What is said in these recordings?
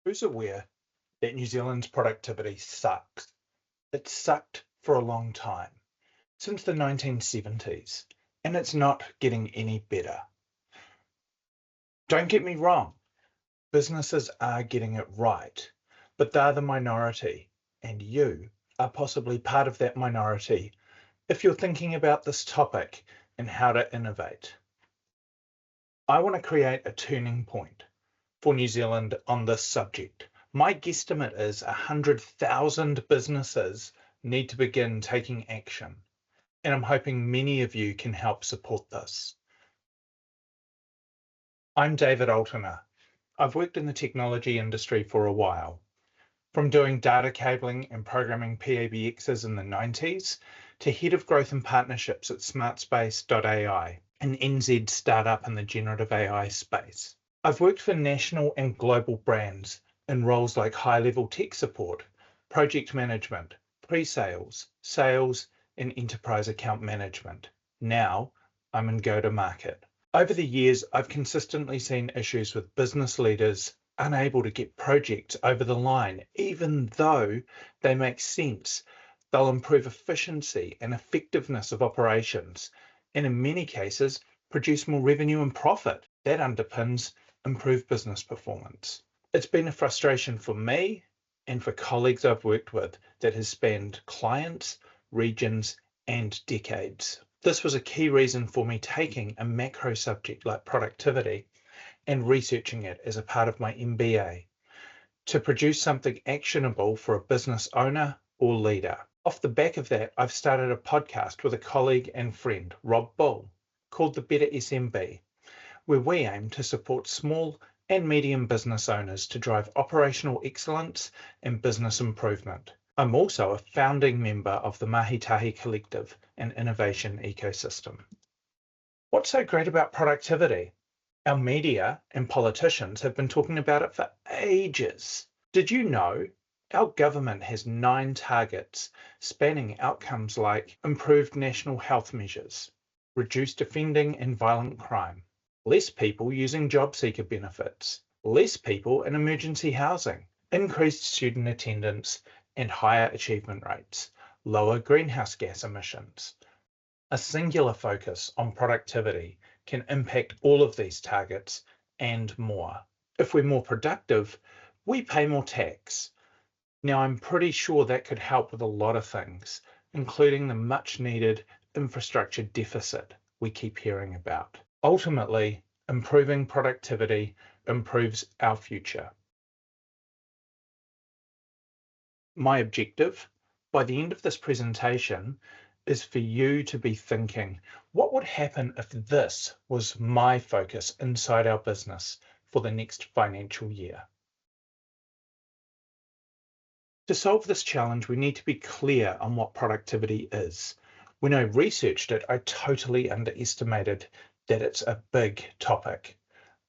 Who's aware that New Zealand's productivity sucks? It's sucked for a long time, since the 1970s, and it's not getting any better. Don't get me wrong, businesses are getting it right, but they're the minority, and you are possibly part of that minority if you're thinking about this topic and how to innovate. I want to create a turning point for New Zealand on this subject. My guesstimate is 100,000 businesses need to begin taking action, and I'm hoping many of you can help support this. I'm David Alterner. I've worked in the technology industry for a while, from doing data cabling and programming PABXs in the 90s to head of growth and partnerships at smartspace.ai, an NZ startup in the generative AI space. I've worked for national and global brands in roles like high-level tech support, project management, pre-sales, sales, and enterprise account management. Now I'm in go-to-market. Over the years, I've consistently seen issues with business leaders unable to get projects over the line, even though they make sense. They'll improve efficiency and effectiveness of operations, and in many cases, produce more revenue and profit. That underpins improved business performance. It's been a frustration for me and for colleagues I've worked with that has spanned clients, regions, and decades. This was a key reason for me taking a macro subject like productivity and researching it as a part of my MBA to produce something actionable for a business owner or leader. Off the back of that, I've started a podcast with a colleague and friend, Rob Bull, called The Better SMB, where we aim to support small and medium business owners to drive operational excellence and business improvement. I'm also a founding member of the Mahi Tahi collective and innovation ecosystem. What's so great about productivity? Our media and politicians have been talking about it for ages. Did you know our government has 9 targets spanning outcomes like improved national health measures, reduced offending and violent crime, less people using job seeker benefits, less people in emergency housing, increased student attendance and higher achievement rates, lower greenhouse gas emissions. A singular focus on productivity can impact all of these targets and more. If we're more productive, we pay more tax. Now, I'm pretty sure that could help with a lot of things, including the much needed infrastructure deficit we keep hearing about. Ultimately, improving productivity improves our future. My objective, by the end of this presentation, is for you to be thinking, what would happen if this was my focus inside our business for the next financial year? To solve this challenge, we need to be clear on what productivity is. When I researched it, I totally underestimated that it's a big topic,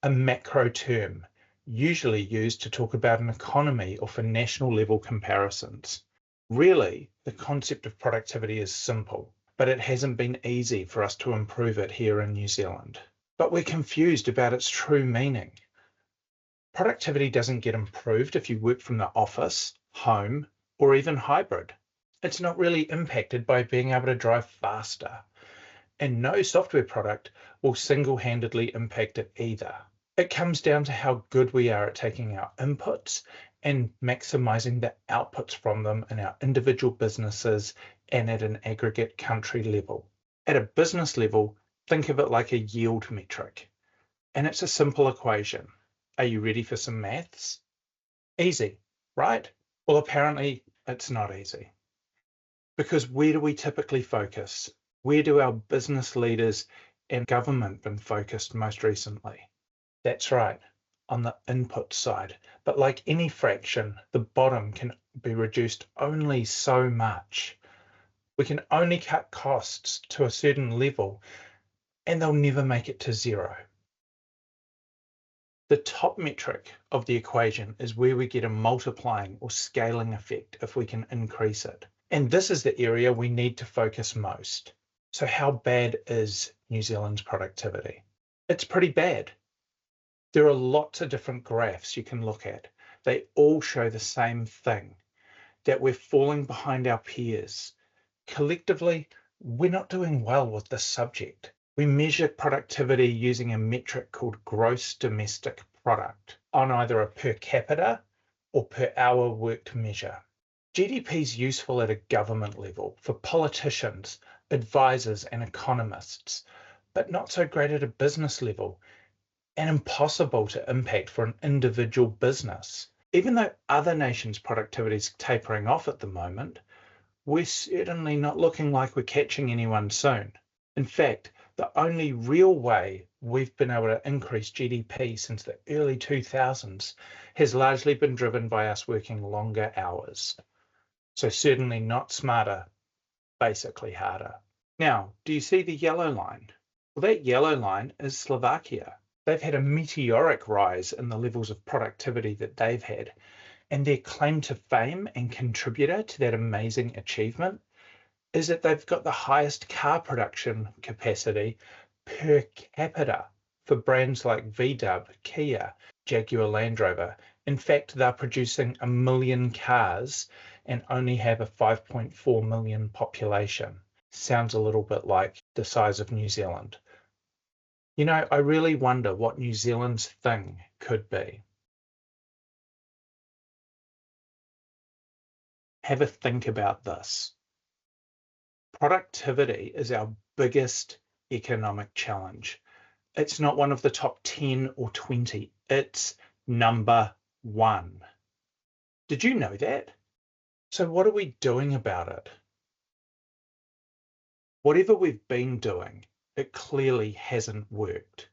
a macro term, usually used to talk about an economy or for national level comparisons. Really, the concept of productivity is simple, but it hasn't been easy for us to improve it here in New Zealand. But we're confused about its true meaning. Productivity doesn't get improved if you work from the office, home, or even hybrid. It's not really impacted by being able to drive faster. And no software product will single-handedly impact it either. It comes down to how good we are at taking our inputs and maximizing the outputs from them in our individual businesses and at an aggregate country level. At a business level, think of it like a yield metric. And it's a simple equation. Are you ready for some maths? Easy, right? Well, apparently it's not easy. Because where do we typically focus? Where do our business leaders and government been focused most recently? That's right, on the input side. But like any fraction, the bottom can be reduced only so much. We can only cut costs to a certain level, and they'll never make it to zero. The top metric of the equation is where we get a multiplying or scaling effect if we can increase it. And this is the area we need to focus most. So how bad is New Zealand's productivity? It's pretty bad. There are lots of different graphs you can look at. they all show the same thing, that we're falling behind our peers. Collectively, we're not doing well with this subject. We measure productivity using a metric called gross domestic product on either a per capita or per hour worked measure. GDP is useful at a government level for politicians, advisors, and economists, but not so great at a business level and impossible to impact for an individual business. Even though other nations' productivity is tapering off at the moment, we're certainly not looking like we're catching anyone soon. In fact, the only real way we've been able to increase GDP since the early 2000s has largely been driven by us working longer hours. So certainly not smarter, basically harder. Now, do you see the yellow line? Well, that yellow line is Slovakia. They've had a meteoric rise in the levels of productivity that they've had, and their claim to fame and contributor to that amazing achievement is that they've got the highest car production capacity per capita for brands like VW, Kia, Jaguar Land Rover. In fact, they're producing 1 million cars and only have a 5.4 million population. Sounds a little bit like the size of New Zealand. You know, I really wonder what New Zealand's thing could be. Have a think about this. Productivity is our biggest economic challenge. It's not one of the top 10 or 20. It's number one. Did you know that? So what are we doing about it? Whatever we've been doing, it clearly hasn't worked.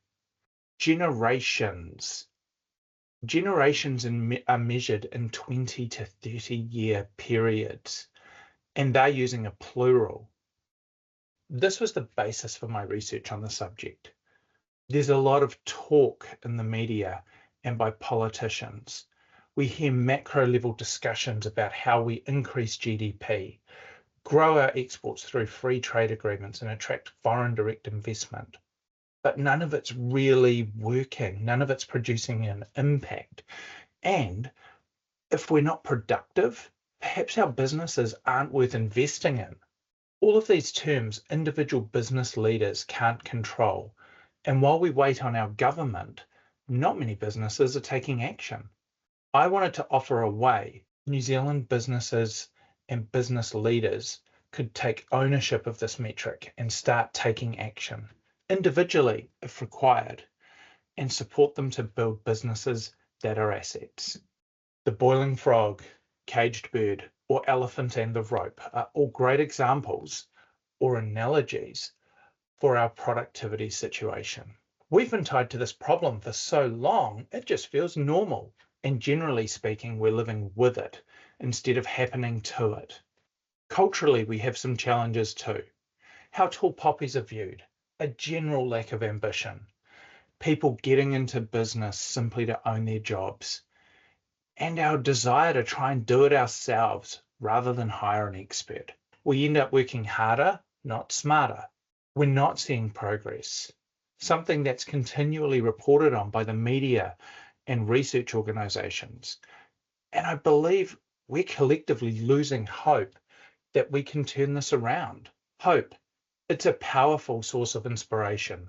Generations are measured in 20 to 30 year periods, and they're using a plural. This was the basis for my research on the subject. There's a lot of talk in the media and by politicians. We hear macro level discussions about how we increase GDP, grow our exports through free trade agreements, and attract foreign direct investment. But none of it's really working. None of it's producing an impact. And if we're not productive, perhaps our businesses aren't worth investing in. All of these terms, individual business leaders can't control. And while we wait on our government, not many businesses are taking action. I wanted to offer a way New Zealand businesses and business leaders could take ownership of this metric and start taking action, individually if required, and support them to build businesses that are assets. The boiling frog, caged bird, or elephant and the rope are all great examples or analogies for our productivity situation. We've been tied to this problem for so long, it just feels normal. And generally speaking, we're living with it instead of happening to it. Culturally, we have some challenges too. How tall poppies are viewed, a general lack of ambition, people getting into business simply to own their jobs, and our desire to try and do it ourselves rather than hire an expert. We end up working harder, not smarter. We're not seeing progress, something that's continually reported on by the media and research organizations. And I believe we're collectively losing hope that we can turn this around. Hope, it's a powerful source of inspiration.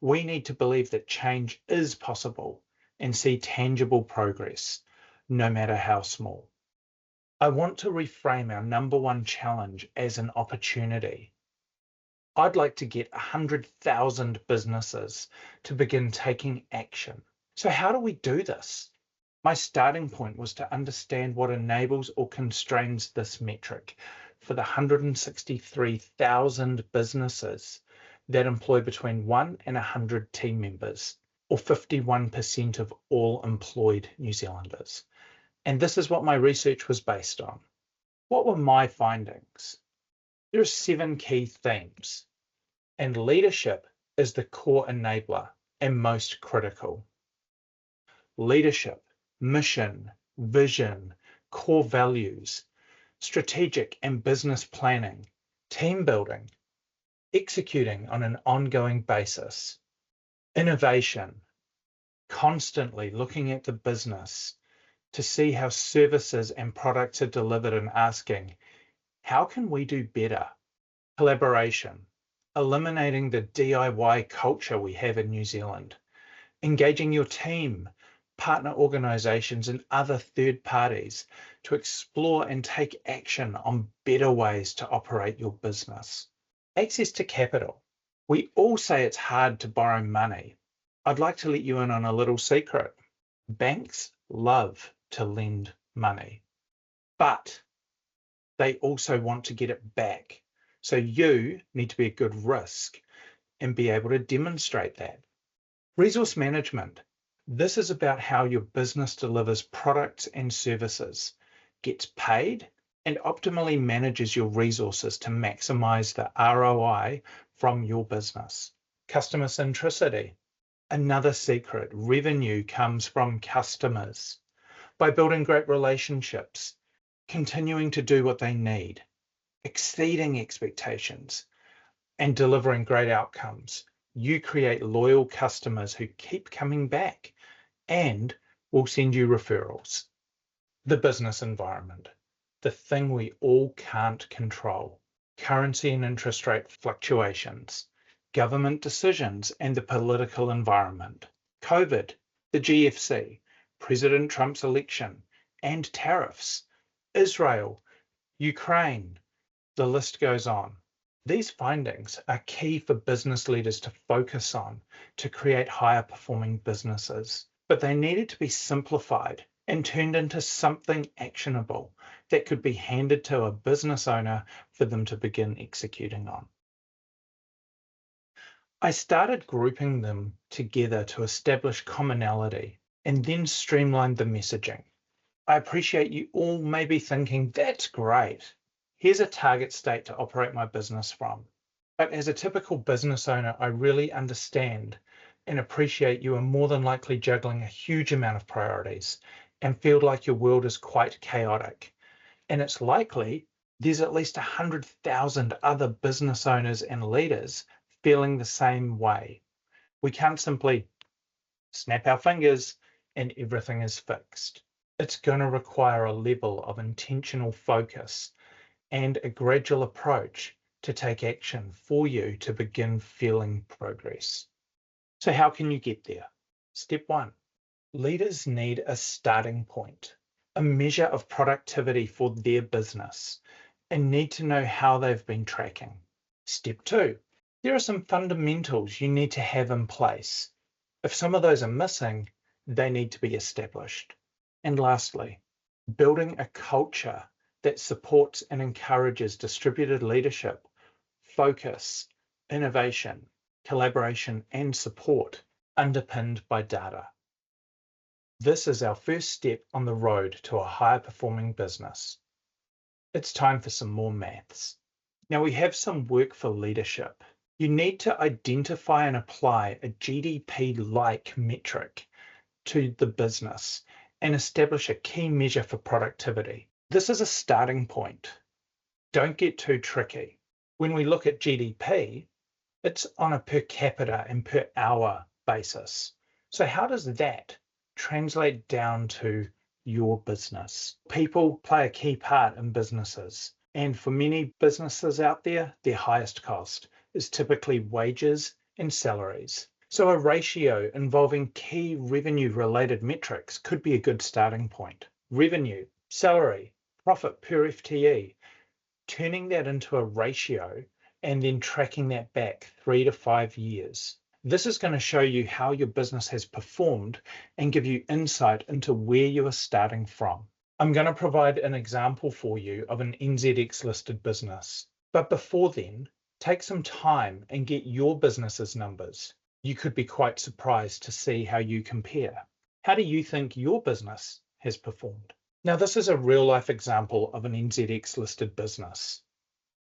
We need to believe that change is possible and see tangible progress, no matter how small. I want to reframe our number one challenge as an opportunity. I'd like to get 100,000 businesses to begin taking action. So how do we do this? My starting point was to understand what enables or constrains this metric for the 163,000 businesses that employ between 1 and 100 team members, or 51% of all employed New Zealanders. And this is what my research was based on. What were my findings? There are 7 key themes, and leadership is the core enabler and most critical. Leadership, mission, vision, core values, strategic and business planning, team building, executing on an ongoing basis, innovation, constantly looking at the business to see how services and products are delivered and asking, how can we do better? Collaboration, eliminating the DIY culture we have in New Zealand, engaging your team, partner organizations, and other third parties to explore and take action on better ways to operate your business. Access to capital. We all say it's hard to borrow money. I'd like to let you in on a little secret. Banks love to lend money, but they also want to get it back. So you need to be a good risk and be able to demonstrate that. Resource management. This is about how your business delivers products and services, gets paid, and optimally manages your resources to maximize the ROI from your business. Customer centricity. Another secret, revenue comes from customers. By building great relationships, continuing to do what they need, exceeding expectations, and delivering great outcomes, you create loyal customers who keep coming back and will send you referrals. The business environment, the thing we all can't control. Currency and interest rate fluctuations, government decisions, and the political environment. COVID, the GFC, President Trump's election, and tariffs. Israel, Ukraine, the list goes on. These findings are key for business leaders to focus on to create higher performing businesses, but they needed to be simplified and turned into something actionable that could be handed to a business owner for them to begin executing on. I started grouping them together to establish commonality and then streamline the messaging. I appreciate you all may be thinking, that's great. Here's a target state to operate my business from. But as a typical business owner, I really understand and appreciate you are more than likely juggling a huge amount of priorities and feel like your world is quite chaotic. And it's likely there's at least 100,000 other business owners and leaders feeling the same way. We can't simply snap our fingers and everything is fixed. It's going to require a level of intentional focus and a gradual approach to take action for you to begin feeling progress. So how can you get there? Step 1, leaders need a starting point, a measure of productivity for their business, and need to know how they've been tracking. Step 2, there are some fundamentals you need to have in place. If some of those are missing, they need to be established. And lastly, building a culture that supports and encourages distributed leadership, focus, innovation, collaboration, and support underpinned by data. This is our first step on the road to a higher performing business. It's time for some more maths. Now we have some work for leadership. You need to identify and apply a GDP-like metric to the business and establish a key measure for productivity. This is a starting point. Don't get too tricky. When we look at GDP, it's on a per capita and per hour basis. So how does that translate down to your business? People play a key part in businesses. And for many businesses out there, their highest cost is typically wages and salaries. So a ratio involving key revenue-related metrics could be a good starting point. Revenue, salary, profit per FTE, turning that into a ratio and then tracking that back 3 to 5 years. This is going to show you how your business has performed and give you insight into where you are starting from. I'm going to provide an example for you of an NZX listed business. But before then, take some time and get your business's numbers. You could be quite surprised to see how you compare. How do you think your business has performed? Now, this is a real life example of an NZX listed business.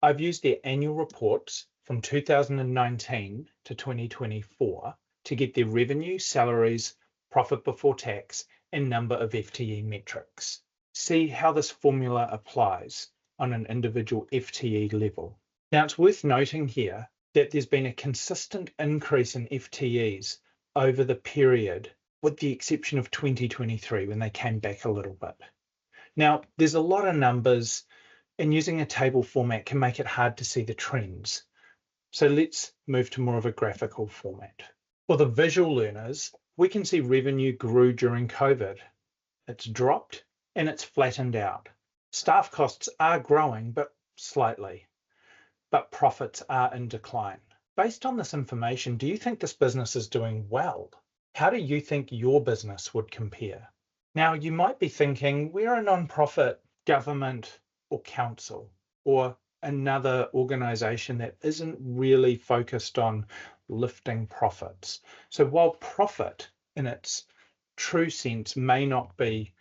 I've used their annual reports from 2019 to 2024 to get their revenue, salaries, profit before tax, and number of FTE metrics. See how this formula applies on an individual FTE level. Now, it's worth noting here that there's been a consistent increase in FTEs over the period with the exception of 2023 when they came back a little bit. Now, there's a lot of numbers, and using a table format can make it hard to see the trends. So let's move to more of a graphical format. For the visual learners, we can see revenue grew during COVID. It's dropped and it's flattened out. Staff costs are growing, but slightly, but profits are in decline. Based on this information, do you think this business is doing well? How do you think your business would compare? Now, you might be thinking, we're a non-profit, government or council, or another organization that isn't really focused on lifting profits. So while profit in its true sense may not be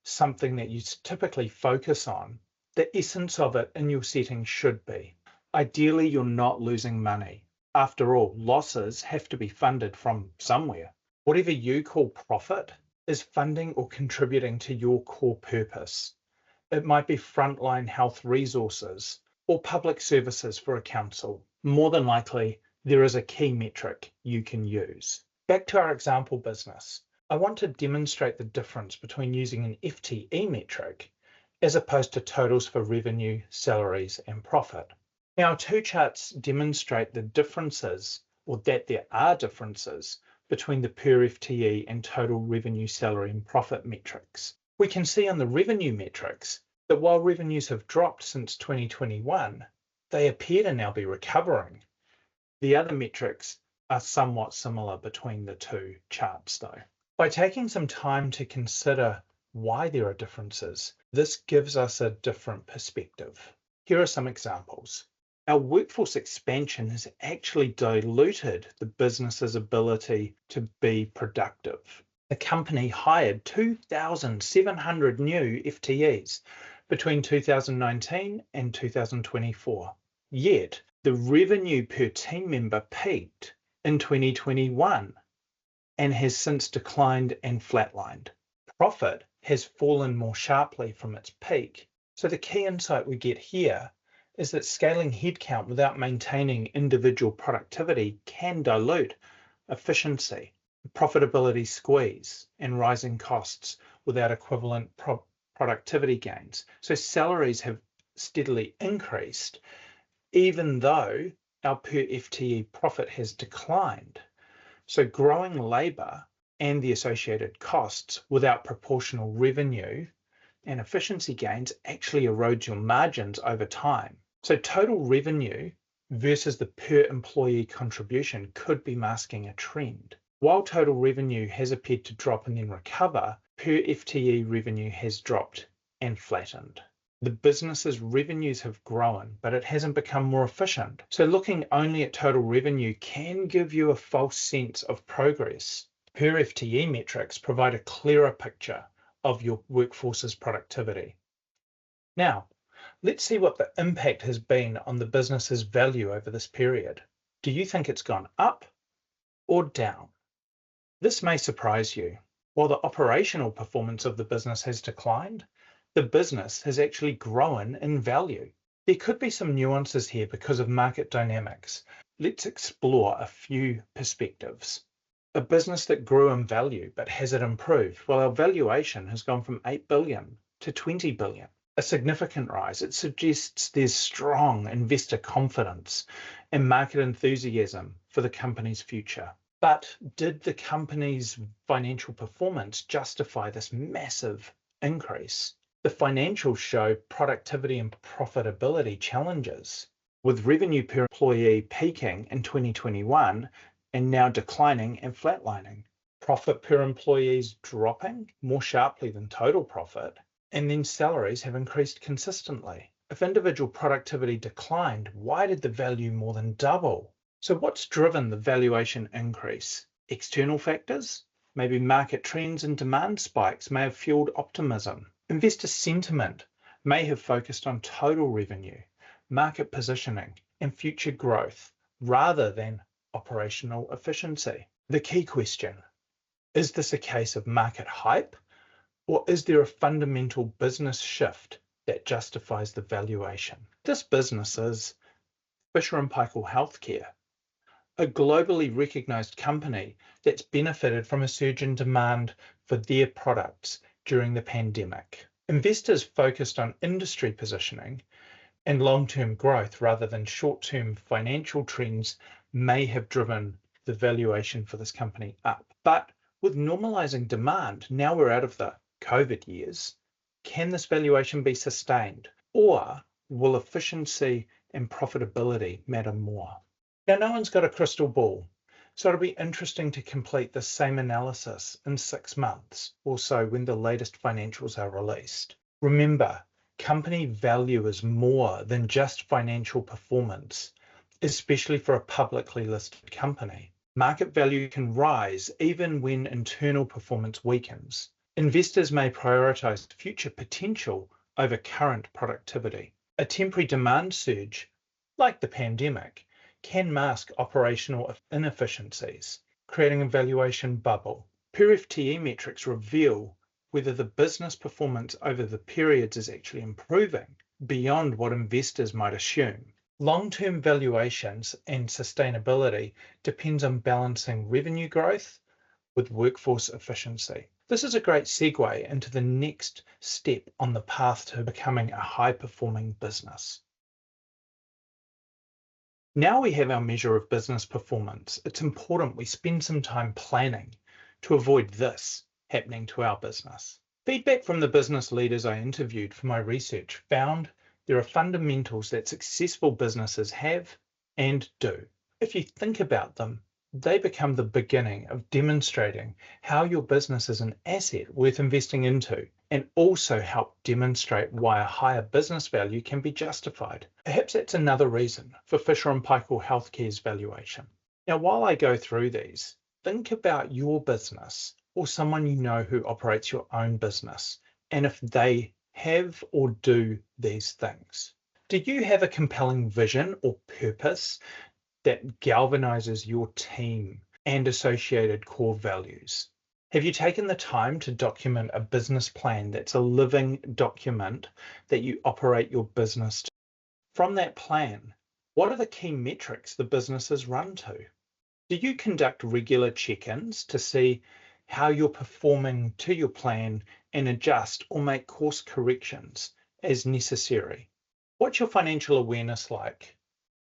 something that you typically focus on, the essence of it in your setting should be. Ideally, you're not losing money. After all, losses have to be funded from somewhere. Whatever you call profit is funding or contributing to your core purpose. It might be frontline health resources or public services for a council. More than likely, there is a key metric you can use. Back to our example business. I want to demonstrate the difference between using an FTE metric as opposed to totals for revenue, salaries, and profit. Now, our two charts demonstrate the differences, or that there are differences, between the per FTE and total revenue, salary, and profit metrics. We can see on the revenue metrics that while revenues have dropped since 2021, they appear to now be recovering. The other metrics are somewhat similar between the two charts though. By taking some time to consider why there are differences, this gives us a different perspective. Here are some examples. Our workforce expansion has actually diluted the business's ability to be productive. The company hired 2,700 new FTEs between 2019 and 2024. Yet, the revenue per team member peaked in 2021 and has since declined and flatlined. Profit has fallen more sharply from its peak. So the key insight we get here is that scaling headcount without maintaining individual productivity can dilute efficiency, profitability squeeze, and rising costs without equivalent productivity gains. So salaries have steadily increased, even though our per FTE profit has declined. So growing labor and the associated costs without proportional revenue and efficiency gains actually erodes your margins over time. So total revenue versus the per employee contribution could be masking a trend. While total revenue has appeared to drop and then recover, per FTE revenue has dropped and flattened. The business's revenues have grown, but it hasn't become more efficient. So looking only at total revenue can give you a false sense of progress. Per FTE metrics provide a clearer picture of your workforce's productivity. Now, let's see what the impact has been on the business's value over this period. Do you think it's gone up or down? This may surprise you. While the operational performance of the business has declined, the business has actually grown in value. There could be some nuances here because of market dynamics. Let's explore a few perspectives. A business that grew in value, but has it improved? Well, our valuation has gone from 8 billion to 20 billion. A significant rise. It suggests there's strong investor confidence and market enthusiasm for the company's future. But did the company's financial performance justify this massive increase? The financials show productivity and profitability challenges, with revenue per employee peaking in 2021 and now declining and flatlining. Profit per employee is dropping more sharply than total profit, and then salaries have increased consistently. If individual productivity declined, why did the value more than double? So what's driven the valuation increase? External factors? Maybe market trends and demand spikes may have fueled optimism. Investor sentiment may have focused on total revenue, market positioning, and future growth rather than operational efficiency. The key question, is this a case of market hype, or is there a fundamental business shift that justifies the valuation? This business is Fisher & Paykel Healthcare, a globally recognized company that's benefited from a surge in demand for their products during the pandemic. Investors focused on industry positioning and long-term growth rather than short-term financial trends may have driven the valuation for this company up. But with normalizing demand, now we're out of the COVID years, can this valuation be sustained, or will efficiency and profitability matter more? Now, no one's got a crystal ball, so it'll be interesting to complete the same analysis in 6 months or so when the latest financials are released. Remember, company value is more than just financial performance, especially for a publicly listed company. Market value can rise even when internal performance weakens. Investors may prioritize future potential over current productivity. A temporary demand surge, like the pandemic, can mask operational inefficiencies, creating a valuation bubble. Pure FTE metrics reveal whether the business performance over the periods is actually improving beyond what investors might assume. Long-term valuations and sustainability depends on balancing revenue growth with workforce efficiency. This is a great segue into the next step on the path to becoming a high-performing business. Now we have our measure of business performance, it's important we spend some time planning to avoid this happening to our business. Feedback from the business leaders I interviewed for my research found there are fundamentals that successful businesses have and do. If you think about them, they become the beginning of demonstrating how your business is an asset worth investing into, and also help demonstrate why a higher business value can be justified. Perhaps that's another reason for Fisher & Paykel Healthcare's valuation. Now, while I go through these, think about your business or someone you know who operates your own business, and if they have or do these things. Do you have a compelling vision or purpose that galvanizes your team and associated core values? Have you taken the time to document a business plan that's a living document that you operate your business to? From that plan, what are the key metrics the business is run to? Do you conduct regular check-ins to see how you're performing to your plan and adjust or make course corrections as necessary? What's your financial awareness like?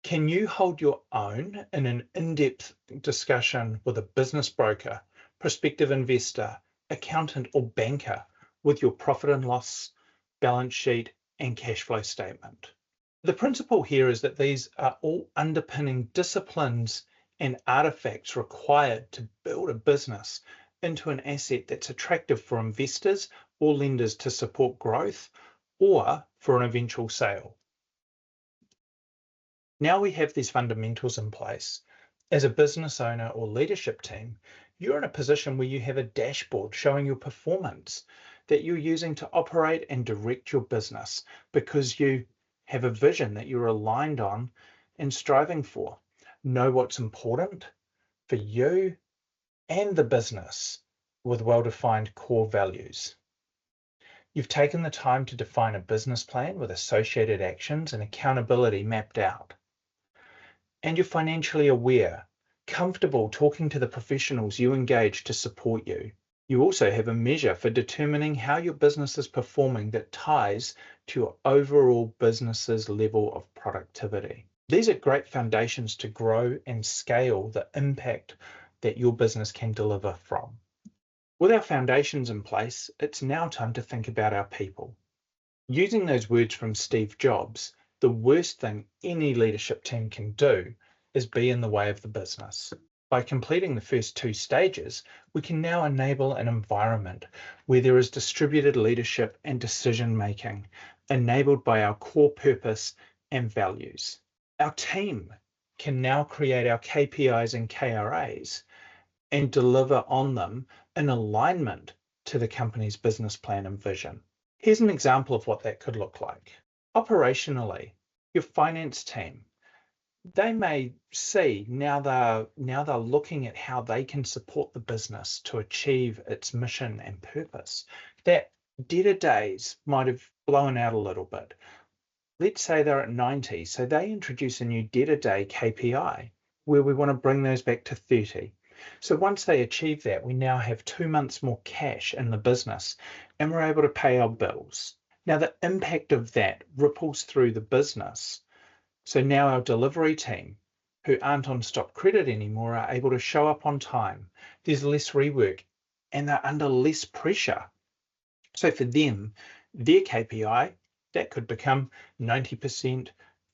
Can you hold your own in an in-depth discussion with a business broker, prospective investor, accountant, or banker with your profit and loss, balance sheet, and cash flow statement? The principle here is that these are all underpinning disciplines and artifacts required to build a business into an asset that's attractive for investors or lenders to support growth or for an eventual sale. Now we have these fundamentals in place. As a business owner or leadership team, you're in a position where you have a dashboard showing your performance that you're using to operate and direct your business because you have a vision that you're aligned on and striving for. Know what's important for you and the business with well-defined core values. You've taken the time to define a business plan with associated actions and accountability mapped out. And you're financially aware, comfortable talking to the professionals you engage to support you. You also have a measure for determining how your business is performing that ties to your overall business's level of productivity. These are great foundations to grow and scale the impact that your business can deliver from. With our foundations in place, it's now time to think about our people. Using those words from Steve Jobs, the worst thing any leadership team can do is be in the way of the business. By completing the first 2 stages, we can now enable an environment where there is distributed leadership and decision-making enabled by our core purpose and values. Our team can now create our KPIs and KRAs and deliver on them in alignment to the company's business plan and vision. Here's an example of what that could look like. Operationally, your finance team, they may see now they're looking at how they can support the business to achieve its mission and purpose. That debtor days might have blown out a little bit. Let's say they're at 90, so they introduce a new debtor day KPI where we want to bring those back to 30. So once they achieve that, we now have 2 months more cash in the business and we're able to pay our bills. Now the impact of that ripples through the business. So now our delivery team, who aren't on stop credit anymore, are able to show up on time. There's less rework and they're under less pressure. So for them, their KPI, that could become 90%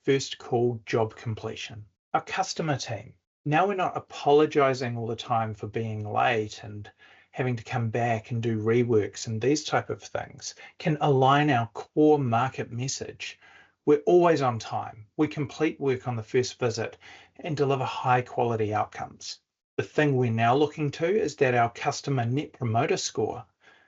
first call job completion. Our customer team, now we're not apologizing all the time for being late and having to come back and do reworks and these type of things, can align our core market message. We're always on time. We complete work on the first visit and deliver high quality outcomes. The thing we're now looking to is that our customer net promoter score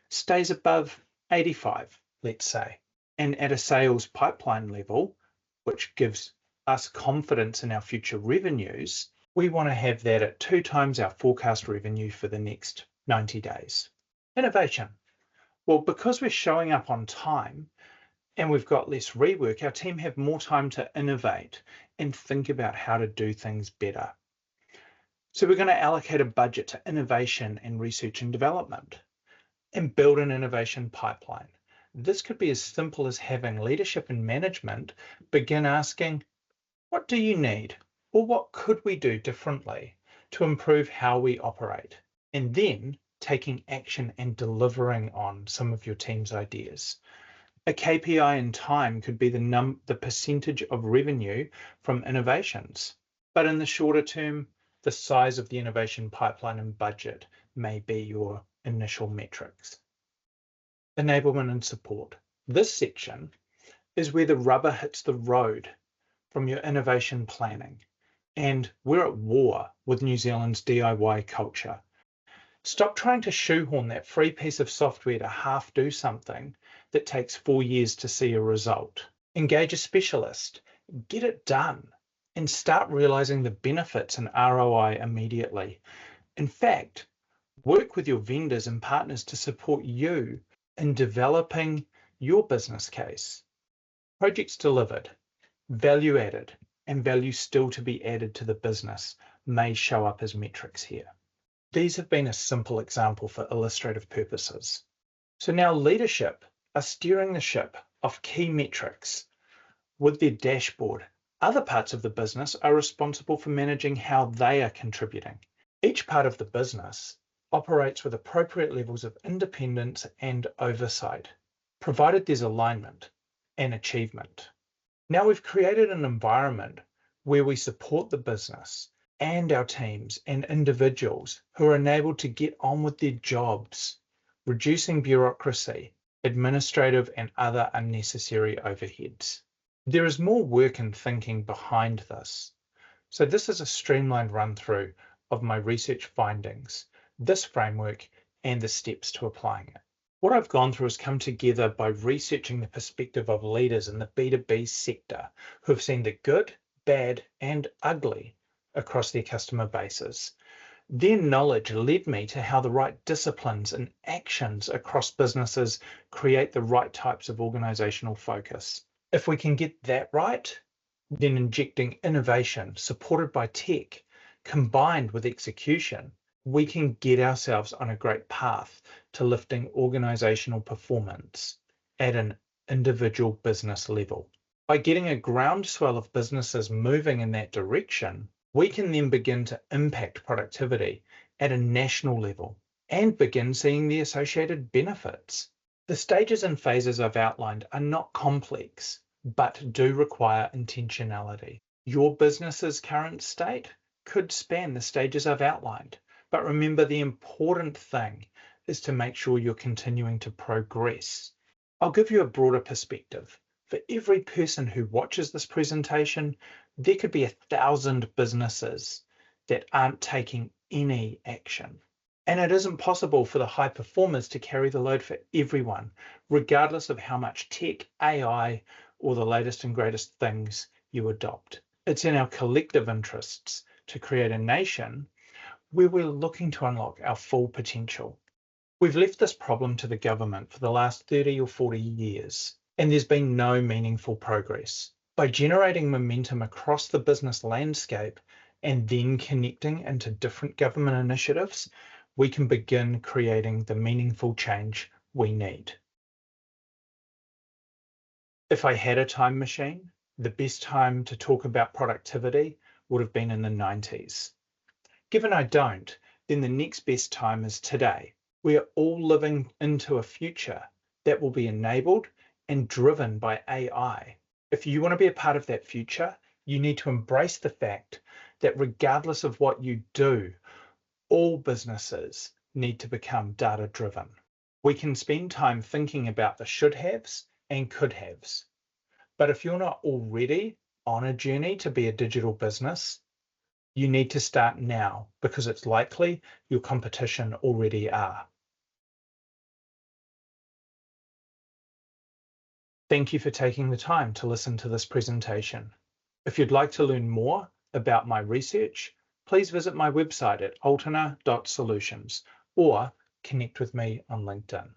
stays above 85, let's say, and at a sales pipeline level, which gives us confidence in our future revenues, we want to have that at 2 times our forecast revenue for the next 90 days. Innovation. Well, because we're showing up on time, and we've got less rework, our team have more time to innovate and think about how to do things better. So we're going to allocate a budget to innovation and research and development and build an innovation pipeline. This could be as simple as having leadership and management begin asking, what do you need? Or what could we do differently to improve how we operate? And then taking action and delivering on some of your team's ideas. A KPI in time could be the percentage of revenue from innovations. But in the shorter term, the size of the innovation pipeline and budget may be your initial metrics. Enablement and support. This section is where the rubber hits the road from your innovation planning. And we're at war with New Zealand's DIY culture. Stop trying to shoehorn that free piece of software to half do something that takes 4 years to see a result. Engage a specialist, get it done, and start realizing the benefits and ROI immediately. In fact, work with your vendors and partners to support you in developing your business case. Projects delivered, value added, and value still to be added to the business may show up as metrics here. These have been a simple example for illustrative purposes. So now leadership are steering the ship of key metrics with their dashboard. Other parts of the business are responsible for managing how they are contributing. Each part of the business operates with appropriate levels of independence and oversight, provided there's alignment and achievement. Now we've created an environment where we support the business and our teams and individuals who are enabled to get on with their jobs, reducing bureaucracy, administrative and other unnecessary overheads. There is more work and thinking behind this. So this is a streamlined run through of my research findings, this framework, and the steps to applying it. What I've gone through has come together by researching the perspective of leaders in the B2B sector who have seen the good, bad, and ugly across their customer bases. Their knowledge led me to how the right disciplines and actions across businesses create the right types of organizational focus. If we can get that right, then injecting innovation supported by tech combined with execution, we can get ourselves on a great path to lifting organizational performance at an individual business level. By getting a groundswell of businesses moving in that direction, we can then begin to impact productivity at a national level and begin seeing the associated benefits. The stages and phases I've outlined are not complex, but do require intentionality. Your business's current state could span the stages I've outlined, but remember the important thing is to make sure you're continuing to progress. I'll give you a broader perspective. For every person who watches this presentation, there could be 1,000 businesses that aren't taking any action. And it isn't possible for the high performers to carry the load for everyone, regardless of how much tech, AI, or the latest and greatest things you adopt. It's in our collective interests to create a nation where we're looking to unlock our full potential. We've left this problem to the government for the last 30 or 40 years, and there's been no meaningful progress. By generating momentum across the business landscape and then connecting into different government initiatives, we can begin creating the meaningful change we need. If I had a time machine, the best time to talk about productivity would have been in the 90s. Given I don't, then the next best time is today. We are all living into a future that will be enabled and driven by AI. If you want to be a part of that future, you need to embrace the fact that regardless of what you do, all businesses need to become data-driven. We can spend time thinking about the should-haves and could-haves. But if you're not already on a journey to be a digital business, you need to start now because it's likely your competition already are. Thank you for taking the time to listen to this presentation. If you'd like to learn more about my research, please visit my website at altena.solutions or connect with me on LinkedIn.